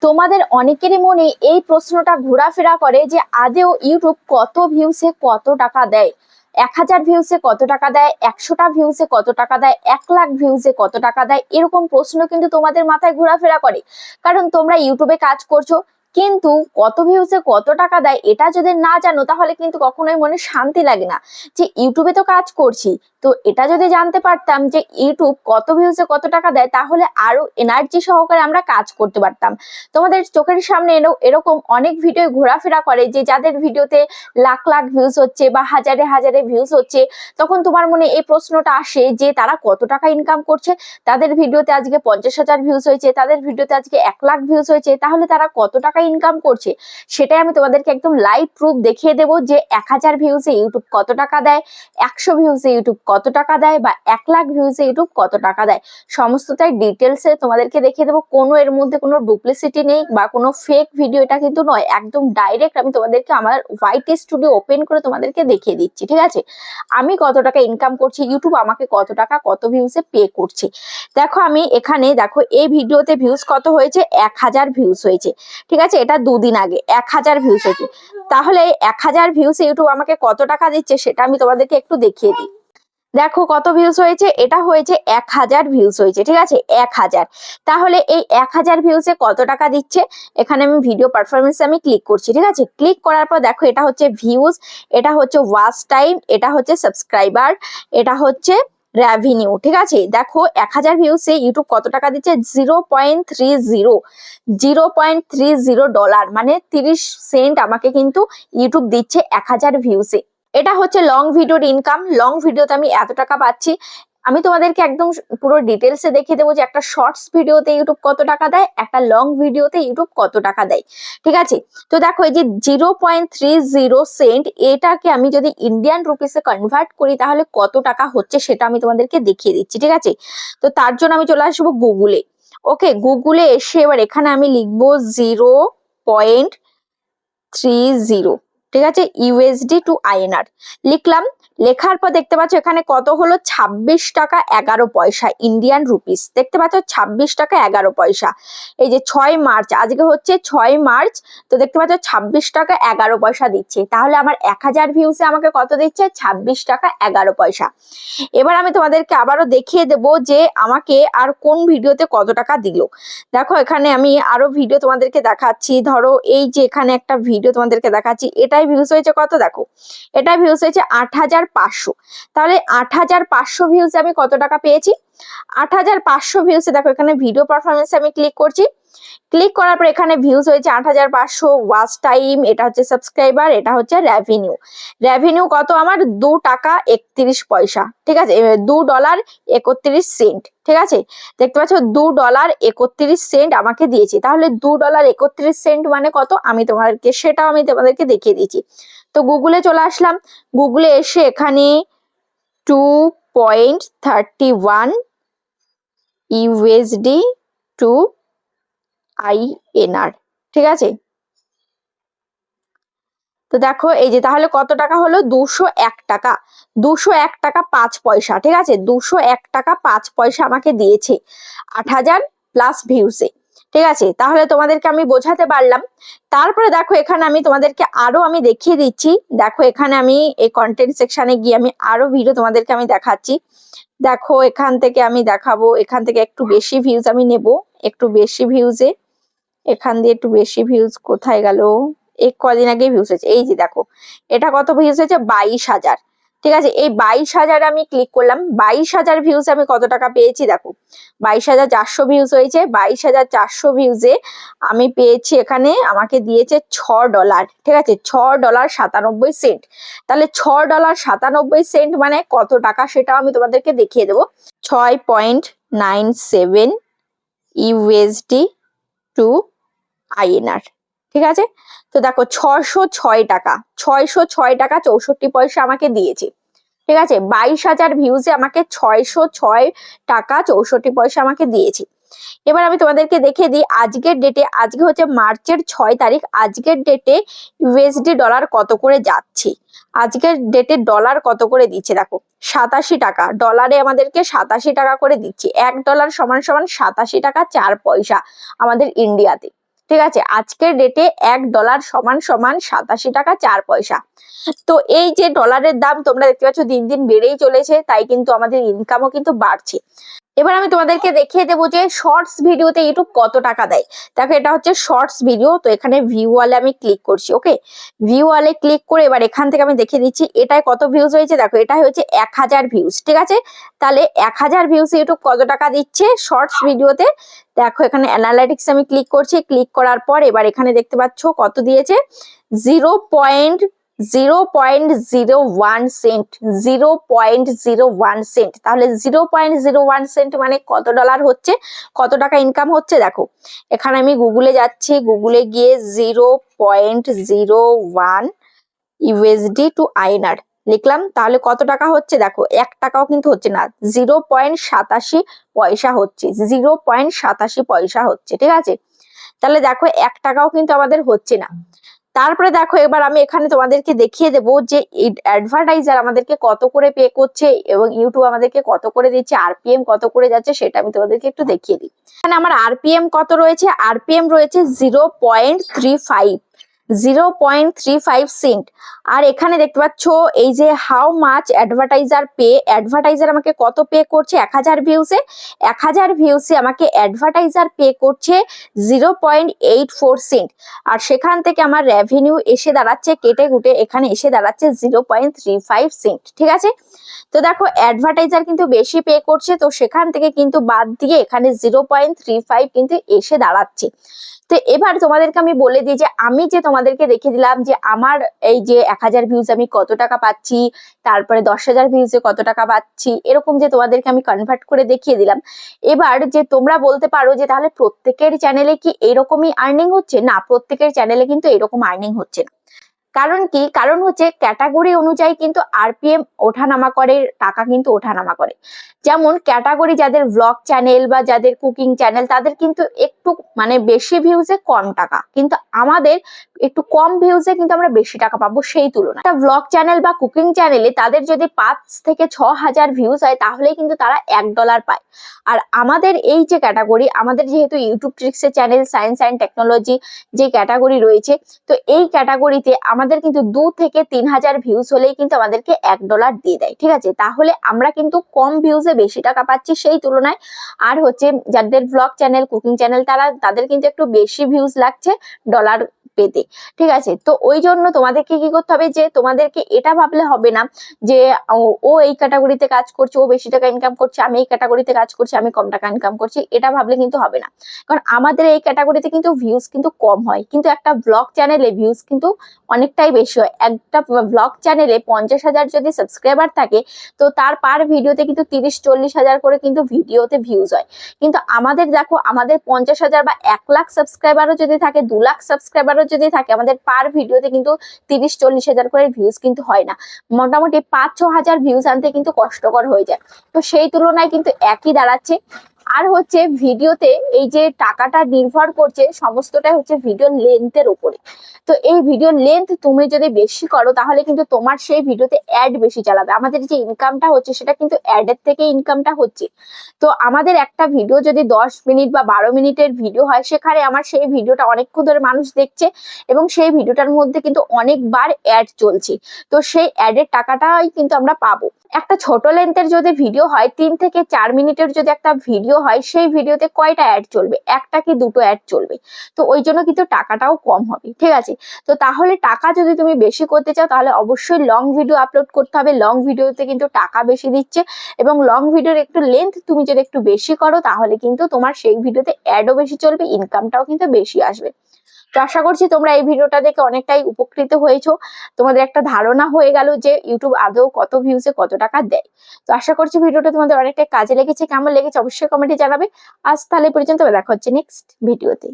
তোমাদের অনেকেরই মনে এই প্রশ্নটা ঘোরাফেরা করে যে আদেও ইউটিউব কত ভিউসে কত টাকা দেয়। 1000 ভিউসে কত টাকা দেয়, 100টা ভিউসে কত টাকা দেয়, 1 লাখ ভিউসে কত টাকা দেয়, এরকম প্রশ্ন কিন্তু তোমাদের মাথায় ঘোরাফেরা করে। কারণ তোমরা ইউটিউবে কাজ করছো, কিন্তু কত ভিউসে কত টাকা দেয় এটা যদি না জানো তাহলে কিন্তু কখনোই মনে শান্তি লাগে না। যে ইউটিউবে তো কাজ করছি, তো এটা যদি জানতে পারতাম যে ইউটিউব কত ভিউসে কত টাকা দেয় তাহলে আরো এনার্জি সহকারে আমরা কাজ করতে পারতাম। তোমাদের চোখের সামনে এরকম অনেক ভিডিও ঘোরাফেরা করে যে যাদের ভিডিওতে লাখ লাখ ভিউজ হচ্ছে বা হাজারে হাজারে ভিউজ হচ্ছে, তখন তোমার মনে এই প্রশ্নটা আসে যে তারা কত টাকা ইনকাম করছে। তাদের ভিডিওতে আজকে 50,000 ভিউজ হয়েছে, তাদের ভিডিওতে আজকে 1 লাখ ভিউজ হয়েছে, তাহলে তারা কত টাকা ইনকাম করছে সেটাই আমি তোমাদেরকে একদম লাইভ প্রুফ দেখিয়ে দেবো যে 1000 ভিউজে ইউটিউব কত টাকা দেয়, 100 ভিউজে ইউটিউব কত টাকা দেয়, বা 1 লাখ ভিউজে ইউটিউব কত টাকা দেয়। সমস্তটাই ডিটেলসে তোমাদেরকে দেখিয়ে দেবো। কোনো এর মধ্যে কোনো ডুপ্লিসিটি নেই বা কোনো ফেক ভিডিও এটা কিন্তু নয়, একদম ডাইরেক্ট আমি তোমাদেরকে আমার YT স্টুডিও ওপেন করে তোমাদেরকে দেখিয়ে দিচ্ছি। ঠিক আছে, আমি কত টাকা ইনকাম করছি, ইউটিউব আমাকে কত টাকা কত ভিউজে পে করছে। দেখো আমি এখানে দেখো এই ভিডিওতে ভিউজ কত হয়েছে, 1000 ভিউজ হয়েছে। ঠিক আছে, এটা দুদিন আগে 1000 ভিউজ হয়েছে। তাহলে 1000 ভিউজে ইউটিউব আমাকে কত টাকা দিচ্ছে সেটা আমি তোমাদেরকে একটু দেখিয়ে দিই। দেখো কত ভিউজ হয়েছে, এটা হয়েছে 1000 ভিউজ হয়েছে। ঠিক আছে, 1000। তাহলে এই 1000 ভিউজে কত টাকা দিচ্ছে, এখানে আমি ভিডিও পারফরমেন্সে আমি ক্লিক করছি। ঠিক আছে, ক্লিক করার পর দেখো এটা হচ্ছে ভিউজ, এটা হচ্ছে ওয়াচ টাইম, এটা হচ্ছে সাবস্ক্রাইবার, এটা হচ্ছে রেভিনিউ। ঠিক আছে, দেখো 1000 ভিউসে ইউটিউব কত টাকা দিচ্ছে, 0.30 ডলার, মানে 30 সেন্ট আমাকে কিন্তু ইউটিউব দিচ্ছে 1000 ভিউসে। এটা হচ্ছে লং ভিডিওর ইনকাম। লং ভিডিওতে আমি এত টাকা পাচ্ছি। আমি তোমাদেরকে একদম পুরো ডিটেলসে দেখিয়ে দেবো যে একটা শর্টস ভিডিওতে ইউটিউব কত টাকা দেয়, একটা লং ভিডিওতে ইউটিউব কত টাকা দেয়। ঠিক আছে, তো দেখো এই যে 0.30 সেন্ট, এটাকে আমি যদি ইন্ডিয়ান রুপিসে কনভার্ট করি তাহলে কত টাকা হচ্ছে সেটা আমি তোমাদেরকে দেখিয়ে দিচ্ছি। ঠিক আছে, তো তার জন্য আমি চলে আসবো গুগলে। ওকে, গুগলে এসে এবার এখানে আমি লিখবো 0.30। ঠিক আছে, USD টু INR লিখলাম। লেখার পর দেখতে পাচ্ছ এখানে কত হলো, 26 টাকা 11 পয়সা ইন্ডিয়ান রুপিস। দেখতে পাচ্ছ 26 টাকা 11 পয়সা। এই যে 6 মার্চ, আজকে হচ্ছে 6 মার্চ, তো দেখতে পাচ্ছ 26 টাকা 11 পয়সা দিচ্ছে। তাহলে আমার 1000 ভিউসে আমাকে কত দিচ্ছে, 26 টাকা 11 পয়সা। এবার আমি তোমাদেরকে আবারও দেখিয়ে দেব যে আমাকে আর কোন ভিডিওতে কত টাকা দিল। দেখো এখানে আমি আরো ভিডিও তোমাদেরকে দেখাচ্ছি। ধরো এই যে এখানে একটা ভিডিও তোমাদেরকে দেখাচ্ছি, এটাই ভিউজ হয়েছে কত, দেখো এটাই ভিউজ হয়েছে 8500। তাহলে 8500 ভিউজে আমি কত টাকা পেয়েছি, 8500 ভিউজে দেখো এখানে ভিডিও পারফরমেন্সে আমি ক্লিক করছি। ক্লিক করার পর এখানে ভিউজ হয়েছে 8500, ওয়াচ টাইম, এটা হচ্ছে সাবস্ক্রাইবার, এটা হচ্ছে রেভিনিউ। রেভিনিউ কত আমার, 2 টাকা 31 পয়সা। ঠিক আছে, $2.31। ঠিক আছে, দেখতে পাচ্ছ $2.31 আমাকে দিয়েছে। তাহলে $2.31 মানে কত আমি তোমাদেরকে দেখিয়ে দিচ্ছি। তো গুগলে চলে আসলাম। গুগলে এসে এখানে 2.31 USD টু INR। ঠিক আছে, তো দেখো এই যে তাহলে কত টাকা হলো, 201 টাকা, 201 টাকা 5 পয়সা। ঠিক আছে, 201 টাকা 5 পয়সা আমাকে দিয়েছে 8000 প্লাস ভিউসে। ঠিক আছে, তাহলে তোমাদেরকে আমি বোঝাতে পারলাম। তারপরে দেখো এখানে আমি তোমাদেরকে আরো আমি দেখিয়ে দিচ্ছি। দেখো এখানে আমি এই কন্টেন্ট সেকশনে গিয়ে আমি আরো ভিডিও তোমাদেরকে আমি দেখাচ্ছি। দেখো এখান থেকে আমি দেখাবো, এখান থেকে একটু বেশি ভিউজ আমি নেব, একটু বেশি ভিউজে, এখান দিয়ে একটু বেশি ভিউজ কোথায় গেল, এই কদিন আগে ভিউজ হয়েছে। এই যে দেখো এটা কত ভিউজ হয়েছে, 22,000। ঠিক আছে, এই 22,000 আমি ক্লিক করলাম। 22,000 ভিউজ আমি কত টাকা পেয়েছি, দেখো 22,400 ভিউজ হয়েছে। 22,400 ভিউজে আমি পেয়েছি, এখানে আমাকে দিয়েছে $6। ঠিক আছে, $6.97। তাহলে $6.97 মানে কত টাকা সেটাও আমি তোমাদেরকে দেখিয়ে দেবো। 6.97 USD টু INR। ঠিক আছে, তো দেখো 606 টাকা, 606 টাকা 64 পয়সা আমাকে দিয়েছে। ঠিক আছে, 22,000 ভিউজে আমাকে 606 টাকা 64 পয়সা আমাকে দিয়েছে। এবার আমি তোমাদেরকে দেখিয়ে দিই আজকের ডেটে, আজকে হচ্ছে মার্চের 6 তারিখ, আজকের ডেটে USD ডলার কত করে যাচ্ছে, আজকের ডেটে ডলার কত করে দিচ্ছে। দেখো 87 টাকা, ডলারে আমাদেরকে 87 টাকা করে দিচ্ছে। $1 সমান সমান 87 টাকা 4 পয়সা আমাদের ইন্ডিয়াতে। ঠিক আছে, আজকের ডেটে $1 সমান সমান 87 টাকা 4 পয়সা। তো এই যে ডলারের দাম তোমরা দেখতে পাচ্ছ দিন দিন বেড়েই চলেছে, তাই কিন্তু আমাদের ইনকামও কিন্তু বাড়ছে। এবার আমি তোমাদেরকে দেখিয়ে দেবো যে শর্টস ভিডিওতে ইউটিউব কত টাকা দেয়। দেখো এটা হচ্ছে শর্টস ভিডিও, তো এখানে ভিউ ওয়ালে আমি ক্লিক করছি। ওকে, ভিউ ওয়ালে ক্লিক করে এবার এখান থেকে আমি দেখিয়ে দিচ্ছি এটায় কত ভিউজ হয়েছে। দেখো এটা হচ্ছে 1000 ভিউজ। ঠিক আছে, তাহলে 1000 ভিউজ ইউটিউব কত টাকা দিচ্ছে শর্টস ভিডিওতে। দেখো এখানে অ্যানালাইটিক্স আমি ক্লিক করছি, ক্লিক করার পর এবার এখানে দেখতে পাচ্ছ কত দিয়েছে, 0.01 সেন্ট, 0.01 সেন্ট। তাহলে 0.01 সেন্ট মানে কত ডলার হচ্ছে, কত টাকা ইনকাম হচ্ছে। দেখো এখানে আমি গুগলে যাচ্ছি, গুগলে গিয়ে 0.01 ইউএসডি টু আইএনআর লিখলাম, তাহলে কত টাকা হচ্ছে। দেখো 1 টাকাও কিন্তু হচ্ছে না, 0.87 পয়সা হচ্ছে, 0.87 পয়সা হচ্ছে। ঠিক আছে, তাহলে দেখো 1 টাকাও কিন্তু আমাদের হচ্ছে না। তারপরে দেখো এবার আমি এখানে তোমাদেরকে দেখিয়ে দেবো যে অ্যাডভার্টাইজার আমাদেরকে কত করে পে করছে এবং ইউটিউব আমাদেরকে কত করে দিচ্ছে, আরপিএম কত করে যাচ্ছে সেটা আমি তোমাদেরকে একটু দেখিয়ে দিই। এখানে আমার আরপিএম কত রয়েছে, আরপিএম রয়েছে 0.35 সেন্ট। আর এখানে দেখতে পাচ্ছ এই যে how much advertiser pay, advertiser আমাকে কত পে করছে 1000 ভিউসে, 1000 ভিউসে আমাকে অ্যাডভার্টাইজার পে করছে 0.84 সেন্ট। আর সেখান থেকে আমার রেভিনিউ এসে দাঁড়াচ্ছে কেটে কুটে এখানে এসে দাঁড়াচ্ছে 0.35 সেন্ট। ঠিক আছে, তো দেখো অ্যাডভার্টাইজার কিন্তু বেশি পে করছে, তো সেখান থেকে কিন্তু বাদ দিয়ে এখানে 0.35 কিন্তু এসে দাঁড়াচ্ছে। তো এবার তোমাদেরকে আমি বলে দিই যে আমি যে তোমাদেরকে দেখিয়ে দিলাম যে আমার এই যে 1000 ভিউজ আমি কত টাকা পাচ্ছি, তারপরে 10,000 ভিউজে কত টাকা পাচ্ছি, এরকম যে তোমাদেরকে আমি কনভার্ট করে দেখিয়ে দিলাম। এবার যে তোমরা বলতে পারো যে তাহলে প্রত্যেকের চ্যানেলে কি এরকমই আর্নিং হচ্ছে, না প্রত্যেকের চ্যানেলে কিন্তু এরকম আর্নিং হচ্ছে না। কারণ কি, কারণ হচ্ছে ক্যাটাগরি অনুযায়ী কিন্তু আরপিএম ওঠানামা করে, টাকা কিন্তু ওঠানামা করে। যেমন ক্যাটাগরি যাদের ব্লগ চ্যানেল বা যাদের কুকিং চ্যানেল তাদের কিন্তু একটু মানে বেশি ভিউজে কম টাকা, কিন্তু আমাদের একটু কম ভিউজে কিন্তু আমরা বেশি টাকা পাবো সেই তুলনায়। একটা ব্লগ চ্যানেল বা কুকিং চ্যানেলে তাদের যদি 5 থেকে 6,000 ভিউজ হয় তাহলেই কিন্তু তারা $1 পায়। আর আমাদের এই যে ক্যাটাগরি, আমাদের যেহেতু ইউটিউব ট্রিক্সের চ্যানেল, সায়েন্স অ্যান্ড টেকনোলজি যে ক্যাটাগরি রয়েছে, তো এই ক্যাটাগরিতে আমাদের কিন্তু 2 থেকে 3,000 ভিউজ হলেই কিন্তু আমাদেরকে $1 দিয়ে দেয়। ঠিক আছে, তাহলে আমরা কিন্তু কম ভিউজে বেশি টাকা পাচ্ছি সেই তুলনায়। আর হচ্ছে যাদের ব্লগ চ্যানেল, কুকিং চ্যানেল তাদের কিন্তু একটু বেশি ভিউজ লাগছে ডলার পেতে। ঠিক আছে, তো ওই জন্য তোমাদেরকে কি করতে হবে যে তোমাদেরকে এটা ভাবলে হবে না যে ও এই ক্যাটাগরিতে কাজ করছে, ও বেশি টাকা ইনকাম করছে, আমি এই ক্যাটাগরিতে কাজ করছি, আমি কম টাকা ইনকাম করছি, এটা ভাবলে কিন্তু হবে না। কারণ আমাদের এই ক্যাটাগরিতে কিন্তু ভিউজ কিন্তু কম হয়, কিন্তু একটা ব্লগ চ্যানেলে ভিউজ কিন্তু অনেকটাই বেশি হয়। একটা ব্লগ চ্যানেলে 50,000 যদি সাবস্ক্রাইবার থাকে, তো তার পার ভিডিওতে কিন্তু 30-40 হাজার করে কিন্তু ভিডিওতে ভিউজ হয়। কিন্তু আমাদের দেখো, আমাদের 50,000 বা 1 লাখ সাবস্ক্রাইবারও যদি থাকে, 2 লাখ সাবস্ক্রাইবারও যদি থাকে, আমাদের পার ভিডিওতে কিন্তু 30-40 হাজার করে ভিউজ কিন্তু হয় না। মোটামুটি 5-6 হাজার ভিউজ আনতে কিন্তু কষ্টকর হয়ে যায়। তো সেই তুলনায় কিন্তু একই দাঁড়াচ্ছে। আর হচ্ছে ভিডিওতে এই যে টাকাটা নির্ভর করছে সমস্তটাই হচ্ছে ভিডিও লেন্থের উপরে। তো এই ভিডিও লেন্থ তুমি যদি বেশি করো তাহলে কিন্তু তোমার সেই ভিডিওতে অ্যাড বেশি চালাবে। আমাদের যে ইনকামটা হচ্ছে সেটা কিন্তু অ্যাডের থেকে ইনকামটা হচ্ছে। তো আমাদের একটা ভিডিও যদি 10 মিনিট বা 12 মিনিটের ভিডিও হয়, সেখানে আমার সেই ভিডিওটা অনেকক্ষণ ধরে মানুষ দেখছে এবং সেই ভিডিওটার মধ্যে কিন্তু অনেকবার অ্যাড চলছে। তো সেই অ্যাডের টাকাটাই কিন্তু আমরা পাবো। একটা ছোট লেন্থের যদি ভিডিও হয়, 3 থেকে 4 মিনিটের যদি একটা ভিডিও হয়, সেই ভিডিওতে কয়টা অ্যাড চলবে, একটা কি দুটো অ্যাড চলবে। তো ওই জন্য কিন্তু টাকাটাও কম হবে। ঠিক আছে, তো তাহলে টাকা যদি তুমি বেশি করতে চাও তাহলে অবশ্যই লং ভিডিও আপলোড করতে হবে। লং ভিডিওতে কিন্তু টাকা বেশি দিচ্ছে এবং লং ভিডিওর একটু লেন্থ তুমি যদি একটু বেশি করো তাহলে কিন্তু তোমার সেই ভিডিওতে অ্যাডও বেশি চলবে, ইনকামটাও কিন্তু বেশি আসবে। তো আশা করছি তোমরা এই ভিডিওটা দেখে অনেকটাই উপকৃত হয়েছো, তোমাদের একটা ধারণা হয়ে গেল যে ইউটিউব আদৌ কত ভিউজে কত টাকা দেয়। তো আশা করছি ভিডিওটা তোমাদের অনেকটাই কাজে লেগেছে। কেমন লেগেছে অবশ্যই কমেন্টে জানাবে। আজ তাহলে পর্যন্ত, দেখা হচ্ছে নেক্সট ভিডিওতে।